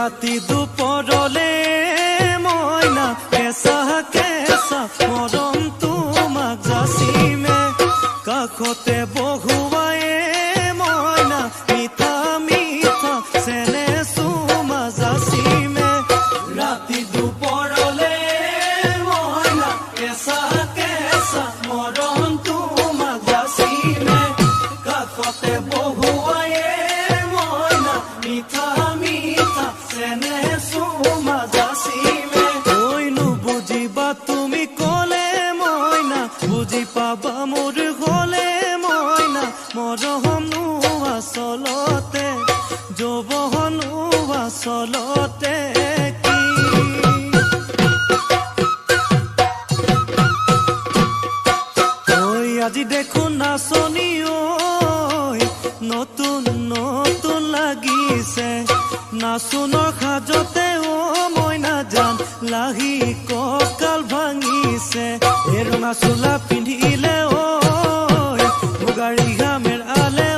ৰাতি দুপৰলে মইনা কেঁচা কেঁচা মৰম তোমাক যাচিমে কাষতে বহুৱাই মইনা মিঠা মিঠা চেনে চুমা যাচিমে ৰাতি দুপৰলে মইনা কেঁচা কেঁচা মৰম তোমাক যাচিমে কাষতে বহুৱাই মইনা মিঠা চেনে চুমা যাচিমে তইনো বুজিবা তুমি কলে মইনা বুজি পাবা মোৰ গলে মইনা মৰমনো আচলতে যৌৱনো আচলতে কি ঐ আজি দেখোন নাচনি ঐ নতুন নতুন লাগিছে নাচুনৰ সাজতে মইনা জান লাহি কঁকাল ভাঙিছে ৰঙা চোলা পিন্ধিলে মুগাৰী ঘামেৰ আলে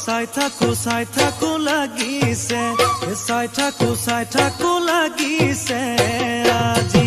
চাই থাকো লাগিছে চাই থাকো লাগিছে আজি